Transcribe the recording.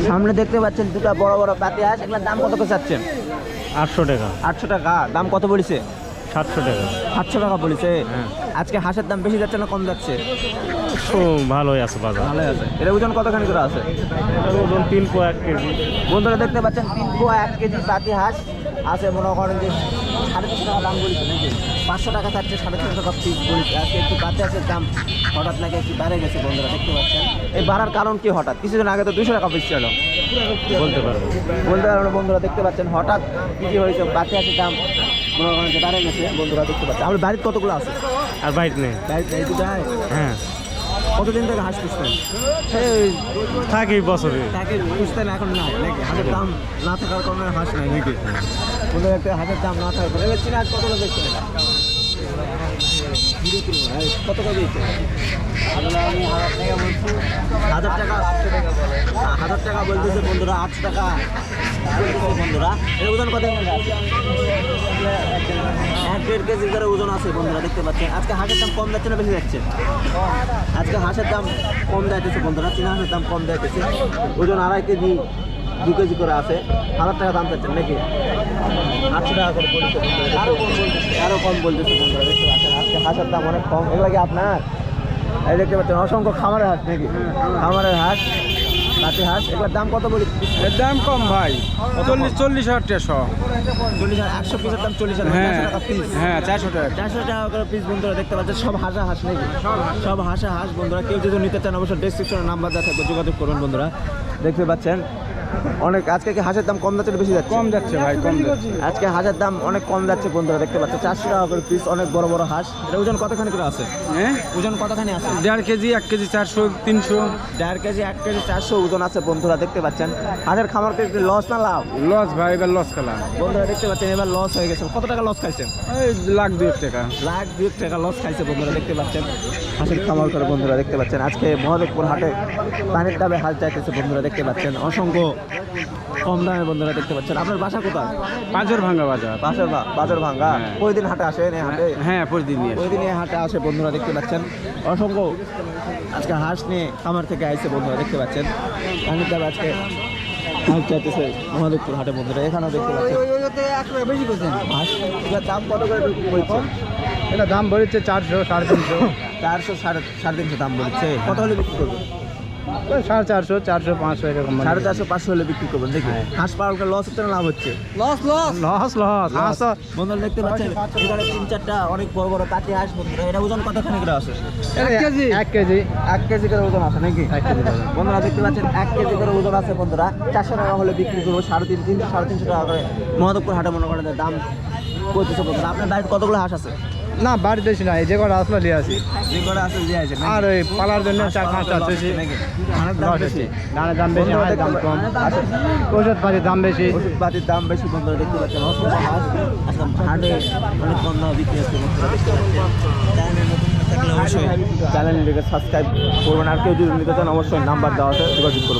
সামনে দেখতে পাচ্ছেন দুটো বড় বড় পাতি হাঁস, এগুলোর দাম কত করে চাচ্ছেন? 800 টাকা। 800 টাকা। দাম কত বলেছে? 700 টাকা। 700 টাকা বলেছে। হ্যাঁ। আজকে হাঁসের দাম বেশি যাচ্ছে না কম যাচ্ছে? তো ভালোই আছে বাজার। ভালোই আছে। এর ওজন কতখানি করে আছে? এটার ওজন 3 পোয়া 1 কেজি। বন্ধুরা দেখতে পাচ্ছেন 3 পোয়া 1 কেজি পাতি হাঁস আছে, মনে করেন যে 350 টাকা দাম বলেছে নাকি? 500 টাকা চাচ্ছে, 350 টাকা পিস বলেছে। আজকে একটু পাতি হাঁসের দাম হঠাৎ নাকি একটু বেড়ে গেছে বন্ধুরা দেখতে পাচ্ছেন। এই বাড়ার কারণ কি হঠাৎ? কিছুদিন আগে তো 200 টাকা পিস ছিল। বলতে পারবো। বলতে পারবো না বন্ধুরা দেখতে পাচ্ছেন হঠাৎ কি হয়েছে, পাতি হাঁসের দাম মনে করেন যে বেড়ে গেছে বন্ধুরা দেখতে পাচ্ছেন। আপনার বাড়ির কতগুলো আছে? আর বাইট নেই। বাড়িতে যায়? হ্যাঁ, কতদিন থেকে হাঁস পুষতেন? এই থাকি বছরে। তাকে পুষতেন, এখন নাই নাকি? হাঁসের দাম না থাকার কারণে হাঁস নাই নাকি? বলে একটা হাঁসের দাম না থাকার কারণে। এবার চীনা হাঁস কত করে বেচছেন এটা? কত করে দিয়েছে? আমি 1000 টাকা বলছি। 1000 টাকা বলতেছে বন্ধুরা, 800 টাকা বলতেছে বন্ধুরা। এর ওজন কত? 1-1.5 কেজি করে ওজন আছে বন্ধুরা দেখতে পাচ্ছেন। আজকে হাঁসের দাম কম যাচ্ছে না বেশি যাচ্ছে? আজকে হাঁসের দাম কম যাইতেছে বন্ধুরা, চীনা হাঁসের দাম কম যাইতেছে। ওজন 2.5 কেজি 2 কেজি করে আছে। 1000 টাকা দাম চাচ্ছেন নাকি? 800 টাকা করে বলছে বন্ধুরা। আরও কম বলতেছে বন্ধুরা দেখতে পাচ্ছেন। আজকে হাঁসের দাম অনেক কম। এগুলো কি আপনার? এই দেখতে পাচ্ছেন অসংখ্য খামারের হাঁস নাকি? খামারের হাঁস, পাতি হাঁস। এগুলোর দাম কত বলি? এর দাম কম ভাই, 40-40 টাকা। 40,000। 100 পিসের দাম 40,000। 400 টাকা পিস। হ্যাঁ, 400 টাকা। 400 টাকা করে পিস বন্ধুরা দেখতে পাচ্ছেন। সব হাঁসা হাঁস নাকি? সব হাঁসা হাঁস বন্ধুরা। কেউ যদি নিতে চান অবশ্যই ডেসক্রিপশনে নাম্বার দেওয়া থাকবে, যোগাযোগ করুন বন্ধুরা দেখতে পাচ্ছেন। অনেক আজকে কি হাঁসের দাম কম যাচ্ছে না বেশি যাচ্ছে? কম যাচ্ছে ভাই, কম যাচ্ছে। আজকে হাঁসের দাম অনেক কম যাচ্ছে বন্ধুরা দেখতে পাচ্ছেন। 400 টাকা করে পিস, অনেক বড় বড় হাঁস। এটা ওজন কতখানি করে আছে? হ্যাঁ, ওজন কতখানি আছে? 1.5 কেজি 1 কেজি 400 300। 1.5 কেজি 1 কেজি 400 ওজন আছে বন্ধুরা দেখতে পাচ্ছেন। হাঁসের খামার কি লস না লাভ? লস ভাই, এবার লস খেলাম বন্ধুরা দেখতে পাচ্ছেন এবার লস হয়ে গেছে। কত টাকা লস খাইছেন? এই 1,02,000 টাকা। 1,02,000 টাকা লস খাইছে বন্ধুরা দেখতে পাচ্ছেন। হাঁসের খামার করে বন্ধুরা দেখতে পাচ্ছেন। আজকে মহাদেবপুর হাটে পানির দামে হাঁস চাইতেছে বন্ধুরা দেখতে পাচ্ছেন। অসংখ্য কম দামে বন্ধুরা দেখতে পাচ্ছেন। আপনার বাসা কোথায়? পাঁচর ভাঙ্গা বাজার। বাজার ভাঙ্গা। হ্যাঁ। প্রতিদিন হাটে আসেন এই হাটে? হ্যাঁ, প্রতিদিন নিয়ে আসি। প্রতিদিন এই হাটে আসে বন্ধুরা দেখতে পাচ্ছেন। অসংখ্য আজকে হাঁস নিয়ে খামার থেকে আইছে বন্ধুরা দেখতে পাচ্ছেন। পানির দামে আজকে হাঁস চাইতেছে মহাদেবপুর হাটে বন্ধুরা। এখানেও দেখতে পাচ্ছেন হাঁস। এগুলোর দাম কত করে বলছে? এটা দাম বলেছে 400 350। 400 350 দাম বলছে। কত হলে বিক্রি করবেন? 450 400 500 এরকম। 450 500 হলে বিক্রি করবেন দেখি। হাঁস পালকে লস হচ্ছে না লাভ হচ্ছে? লস হাঁস বন্ধুরা দেখতে পাচ্ছেন এখানে 3-4টা অনেক বড় বড় কাঠি হাঁস বন্ধুরা। এটা ওজন কতখানি করে আছে? 1 কেজি 1 কেজি 1 কেজি করে ওজন আছে নাকি? 1 কেজি। বন্ধুরা দেখতে পাচ্ছেন 1 কেজি করে ওজন আছে বন্ধুরা। 400 টাকা হলে বিক্রি করবো। 350 টাকা করে মহাদেবপুর হাটে মনে করেন দাম করতেছে বন্ধুরা। আপনার বাড়িতে কতগুলো হাঁস আছে? না, বাড়ি বেশি নাই, যে কটা আসলে নিয়ে আসি। যে করে আছে দিয়ে আছে আর ওই পালার জন্য 4-5টা আছে নাকি? ধানের দাম বেশি। ধানের দাম বেশি, হাঁসের দাম কম। ওষুধ পাতির দাম বেশি। ওষুধপাতির দাম বেশি বন্ধুরা দেখতে পাচ্ছেন। অসংখ্য হাঁস আজকে হাটে অনেক কম দামে বিক্রি হচ্ছে বন্ধুরা দেখতে পাচ্ছেন। চ্যানেলে নতুন হয়ে থাকলে অবশ্যই চ্যানেলটিকে সাবস্ক্রাইব করবেন। আর কেউ যদি নিতে চান অবশ্যই নাম্বার দেওয়া আছে, যোগাযোগ করবেন।